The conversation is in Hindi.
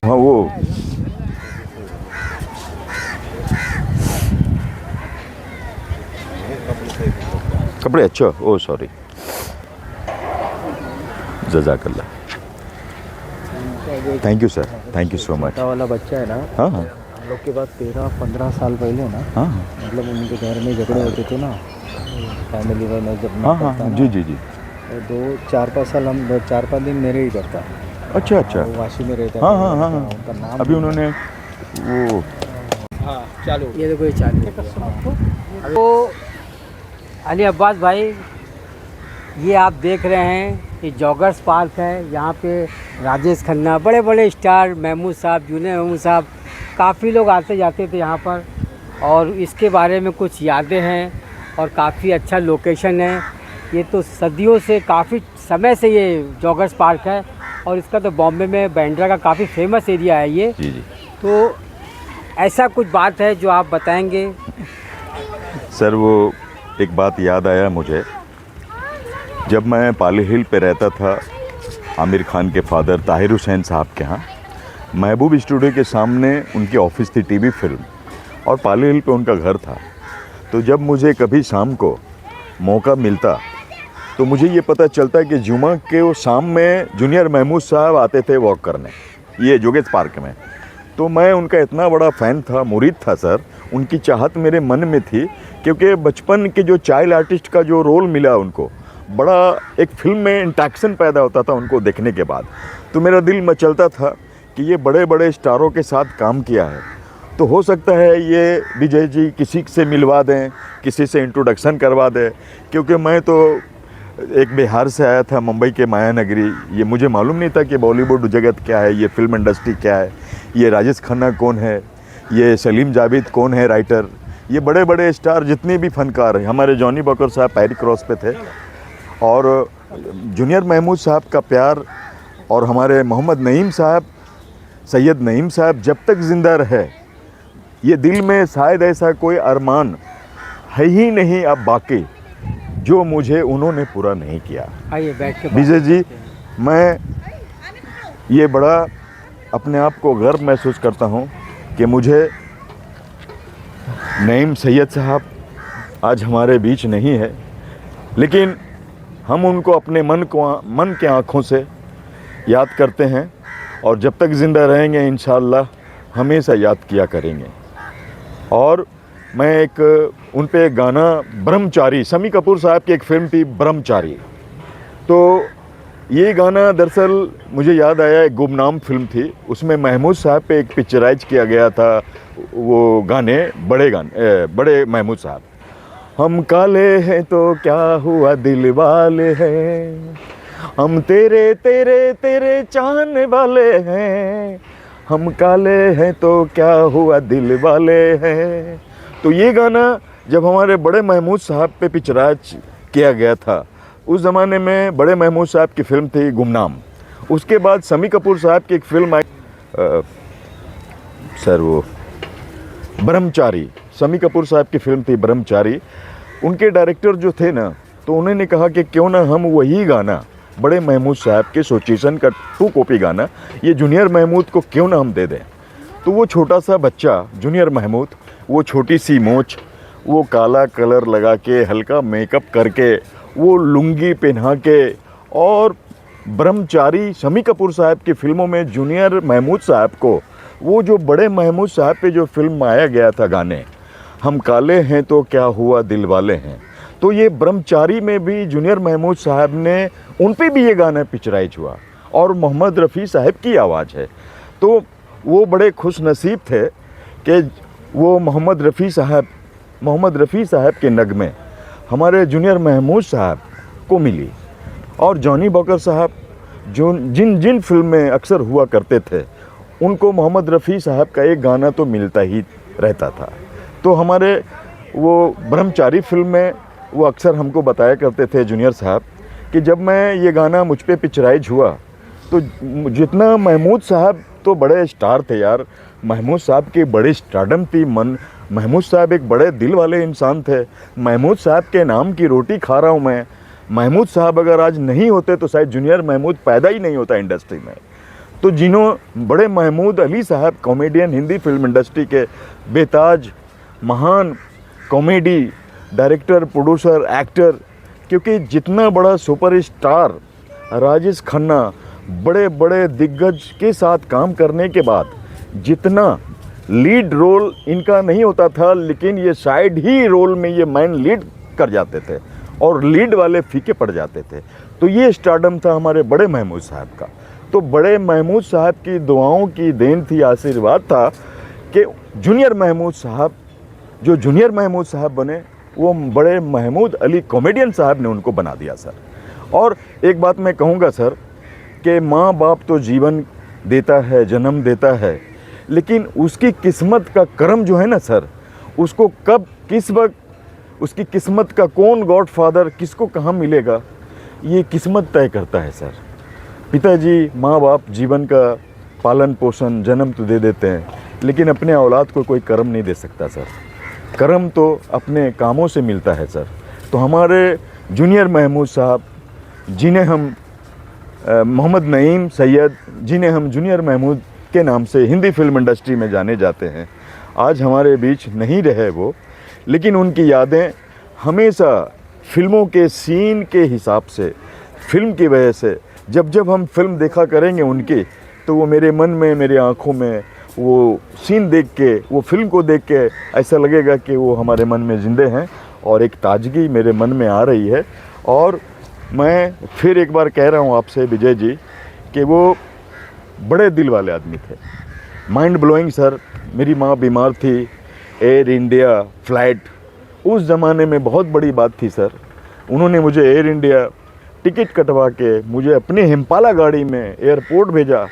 हाँ वो कपड़े अच्छा, ओ सॉरी, जज़ाकल्लाह, thank you sir, thank you so much. छोटा वाला बच्चा है ना, हाँ हाँ हम लोग के पास 13-15 साल पहले ना, हाँ मतलब उनके घर में झगड़े होते थे ना, फैमिली में जब हाँ निकलता हाँ, ना, जी जी जी, तो 4-5 साल हम 4-5 दिन मेरे ही करता। अच्छा अच्छा, वो वाशी में रहता हाँ था, हाँ हाँ उनका हाँ, नाम अभी उन्होंने वो हाँ चालू, ये देखो ये चालू। तो अली अब्बास भाई, ये आप देख रहे हैं ये जॉगर्स पार्क है। यहाँ पे राजेश खन्ना, बड़े बड़े स्टार, महमूद साहब, जूनियर महमूद साहब, काफ़ी लोग आते जाते थे यहाँ पर। और इसके बारे में कुछ यादें हैं और काफ़ी अच्छा लोकेशन है। ये तो सदियों से, काफ़ी समय से ये जॉगर्स पार्क है और इसका तो बॉम्बे में बांद्रा का काफ़ी फेमस एरिया है ये। जी जी। तो ऐसा कुछ बात है जो आप बताएंगे? सर वो एक बात याद आया मुझे, जब मैं पाली हिल पे रहता था आमिर खान के फादर ताहिर हुसैन साहब के यहाँ, महबूब स्टूडियो के सामने उनकी ऑफिस थी, टीवी फिल्म, और पाली हिल पे उनका घर था। तो जब मुझे कभी शाम को मौका मिलता तो मुझे ये पता चलता कि जुमा के वो शाम में जूनियर महमूद साहब आते थे वॉक करने ये जोगेस पार्क में। तो मैं उनका इतना बड़ा फ़ैन था, मुरीद था सर, उनकी चाहत मेरे मन में थी, क्योंकि बचपन के जो चाइल्ड आर्टिस्ट का जो रोल मिला उनको, बड़ा एक फिल्म में इंटरेक्शन पैदा होता था उनको देखने के बाद। तो मेरा दिल मचलता था कि ये बड़े बड़े स्टारों के साथ काम किया है, तो हो सकता है ये विजय जी किसी से मिलवा दें, किसी से इंट्रोडक्शन करवा दें, क्योंकि मैं तो एक बिहार से आया था, मुंबई के माया नगरी। ये मुझे मालूम नहीं था कि बॉलीवुड जगत क्या है, ये फिल्म इंडस्ट्री क्या है, ये राजेश खन्ना कौन है, ये सलीम जावेद कौन है राइटर, ये बड़े बड़े स्टार जितने भी फनकार हैं। हमारे जॉनी बकर साहब पैरी क्रॉस पे थे, और जूनियर महमूद साहब का प्यार, और हमारे मोहम्मद नईम साहब, सैयद नईम साहब जब तक ज़िंदा रहे, ये दिल में शायद ऐसा कोई अरमान है ही नहीं अब बाकी जो मुझे उन्होंने पूरा नहीं किया। आइए बैठ के विजय जी, मैं ये बड़ा अपने आप को गर्व महसूस करता हूँ कि मुझे नईम सैयद साहब आज हमारे बीच नहीं है, लेकिन हम उनको अपने मन के आँखों से याद करते हैं, और जब तक ज़िंदा रहेंगे इंशाअल्लाह हमेशा याद किया करेंगे। और मैं एक उन पे एक गाना ब्रह्मचारी, शम्मी कपूर साहब की एक फिल्म थी ब्रह्मचारी, तो ये गाना दरअसल मुझे याद आया, एक गुमनाम फिल्म थी, उसमें महमूद साहब पे एक पिक्चराइज किया गया था वो गाने, बड़े महमूद साहब। हम काले हैं तो क्या हुआ दिल वाले हैं, हम तेरे तेरे तेरे चाहने वाले हैं, हम काले हैं तो क्या हुआ दिल वाले हैं। तो ये गाना जब हमारे बड़े महमूद साहब पे पिक्चराइज किया गया था, उस ज़माने में बड़े महमूद साहब की फ़िल्म थी गुमनाम। उसके बाद शम्मी कपूर साहब की एक फ़िल्म आई सर वो ब्रह्मचारी, शम्मी कपूर साहब की फ़िल्म थी ब्रह्मचारी। उनके डायरेक्टर जो थे ना, तो उन्होंने कहा कि क्यों ना हम वही गाना, बड़े महमूद साहब के सोचेशन का 2 कॉपी गाना, ये जूनियर महमूद को क्यों ना हम दे दें। तो वो छोटा सा बच्चा जूनियर महमूद, वो छोटी सी मोच, वो काला कलर लगा के, हल्का मेकअप करके, वो लुंगी पहना के, और ब्रह्मचारी शम्मी कपूर साहब की फ़िल्मों में जूनियर महमूद साहब को, वो जो बड़े महमूद साहब पे जो फिल्म आया गया था गाने, हम काले हैं तो क्या हुआ दिल वाले हैं, तो ये ब्रह्मचारी में भी जूनियर महमूद साहब ने, उन पे भी ये गाना पिक्चराइज हुआ, और मोहम्मद रफ़ी साहब की आवाज़ है। तो वो बड़े खुश नसीब थे कि वो मोहम्मद रफ़ी साहब के नगमे हमारे जूनियर महमूद साहब को मिली। और जॉनी बकर साहब जो जिन फिल्म में अक्सर हुआ करते थे, उनको मोहम्मद रफ़ी साहब का एक गाना तो मिलता ही रहता था। तो हमारे वो ब्रह्मचारी फिल्म में वो अक्सर हमको बताया करते थे जूनियर साहब कि जब मैं ये गाना मुझ पे पिक्चराइज हुआ, तो जितना महमूद साहब तो बड़े स्टार थे यार, महमूद साहब की बड़ी स्टारडम थी, महमूद साहब एक बड़े दिल वाले इंसान थे। महमूद साहब के नाम की रोटी खा रहा हूँ मैं। महमूद साहब अगर आज नहीं होते तो शायद जूनियर महमूद पैदा ही नहीं होता इंडस्ट्री में। तो जिन्हों बड़े महमूद अली साहब कॉमेडियन, हिंदी फिल्म इंडस्ट्री के बेताज महान कॉमेडी डायरेक्टर, प्रोड्यूसर, एक्टर, क्योंकि जितना बड़ा सुपरस्टार राजेश खन्ना बड़े बड़े दिग्गज के साथ काम करने के बाद जितना लीड रोल इनका नहीं होता था, लेकिन ये साइड ही रोल में ये मैन लीड कर जाते थे और लीड वाले फीके पड़ जाते थे। तो ये स्टारडम था हमारे बड़े महमूद साहब का। तो बड़े महमूद साहब की दुआओं की देन थी, आशीर्वाद था कि जूनियर महमूद साहब, जो जूनियर महमूद साहब बने, वो बड़े महमूद अली कॉमेडियन साहब ने उनको बना दिया सर। और एक बात मैं कहूँगा सर कि माँ बाप तो जीवन देता है, जन्म देता है, लेकिन उसकी किस्मत का कर्म जो है ना सर, उसको कब किस वक्त उसकी किस्मत का कौन गॉडफादर किसको कहाँ मिलेगा, ये किस्मत तय करता है सर। पिताजी, माँ बाप जीवन का पालन पोषण, जन्म तो दे देते हैं, लेकिन अपने औलाद को कोई कर्म नहीं दे सकता सर। कर्म तो अपने कामों से मिलता है सर। तो हमारे जूनियर महमूद साहब, जिन्हें हम मोहम्मद नईम सैयद, जिन्हें हम जूनियर महमूद के नाम से हिंदी फिल्म इंडस्ट्री में जाने जाते हैं, आज हमारे बीच नहीं रहे वो, लेकिन उनकी यादें हमेशा फिल्मों के सीन के हिसाब से, फिल्म की वजह से, जब जब हम फिल्म देखा करेंगे उनकी, तो वो मेरे मन में, मेरे आँखों में वो सीन देख के, वो फिल्म को देख के ऐसा लगेगा कि वो हमारे मन में ज़िंदे हैं और एक ताजगी मेरे मन में आ रही है। और मैं फिर एक बार कह रहा हूँ आपसे विजय जी कि वो बड़े दिल वाले आदमी थे। Mind blowing sir. मेरी माँ बीमार थी, एयर इंडिया फ़्लाइट उस ज़माने में बहुत बड़ी बात थी सर। उन्होंने मुझे एयर इंडिया टिकट कटवा के मुझे अपने हिम्पाला गाड़ी में एयरपोर्ट भेजा।